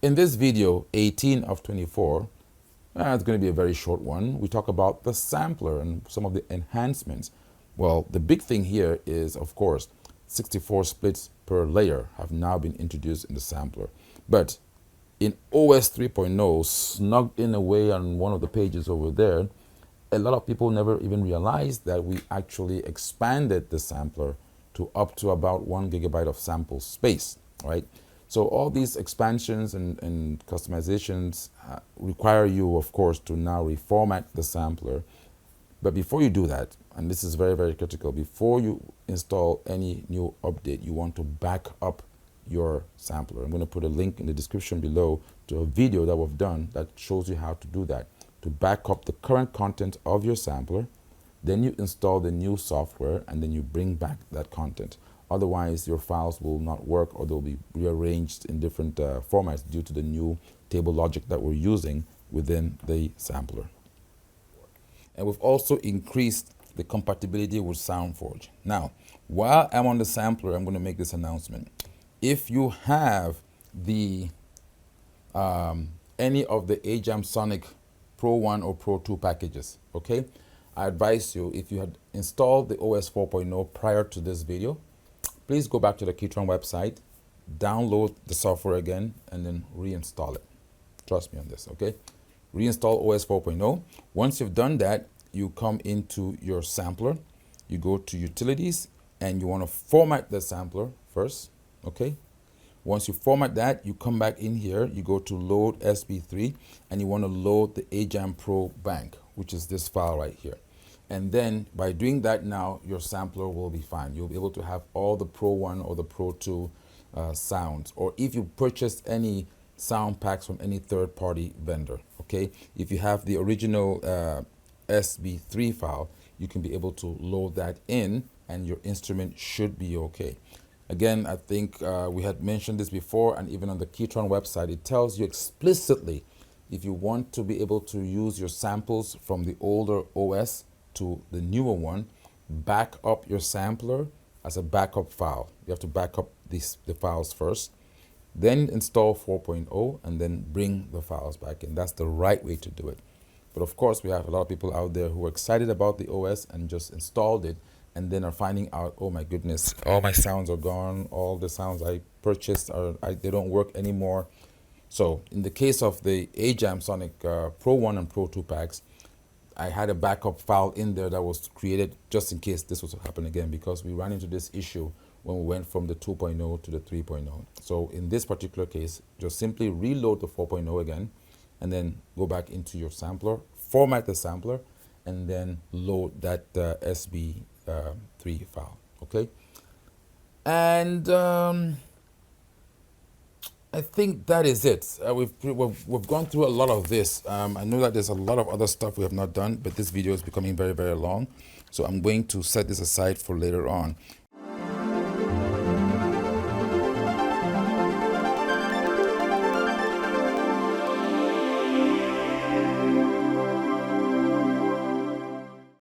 In this video, 18 of 24, it's going to be a very short one. We talk about the sampler and some of the enhancements. Well, the big thing here is, of course, 64 splits per layer have now been introduced in the sampler. But in OS 3.0, snugged in away on one of the pages over there, a lot of people never even realized that we actually expanded the sampler to up to about 1 gigabyte of sample space, right? So all these expansions and customizations require you, of course, to now reformat the sampler. But before you do that, and this is very, very critical, before you install any new update, you want to back up your sampler. I'm going to put a link in the description below to a video that we've done that shows you how to do that, to back up the current content of your sampler. Then you install the new software and then you bring back that content. Otherwise, your files will not work, or they'll be rearranged in different formats due to the new table logic that we're using within the sampler. And we've also increased the compatibility with SoundForge. Now, while I'm on the sampler, I'm going to make this announcement. If you have the any of the AJAM Sonic Pro 1 or Pro 2 packages, okay, I advise you, if you had installed the OS 4.0 prior to this video, please go back to the Ketron website, download the software again, and then reinstall it. Trust me on this, okay? Reinstall OS 4.0. Once you've done that, you come into your sampler, you go to Utilities, and you want to format the sampler first, okay? Once you format that, you come back in here, you go to Load SB3, and you want to load the AJAM Pro bank, which is this file right here. And then by doing that now, your sampler will be fine. You'll be able to have all the Pro 1 or the Pro 2 sounds. Or if you purchased any sound packs from any third-party vendor, okay? If you have the original SB3 file, you can be able to load that in and your instrument should be okay. Again, I think we had mentioned this before, and even on the Ketron website, it tells you explicitly if you want to be able to use your samples from the older OS to the newer one, back up your sampler as a backup file. You have to back up the files first, then install 4.0, and then bring the files back in. That's the right way to do it. But of course, we have a lot of people out there who are excited about the OS and just installed it, and then are finding out, oh my goodness, all my sounds are gone. All the sounds I purchased, they don't work anymore. So in the case of the AJAM Sonic Pro 1 and Pro 2 packs, I had a backup file in there that was created just in case this was to happen again, because we ran into this issue when we went from the 2.0 to the 3.0. So in this particular case, just simply reload the 4.0 again, and then go back into your sampler, format the sampler, and then load that SB3 file, okay? And I think that is it. We've gone through a lot of this. I know that there's a lot of other stuff we have not done, but this video is becoming very, very long. So I'm going to set this aside for later on.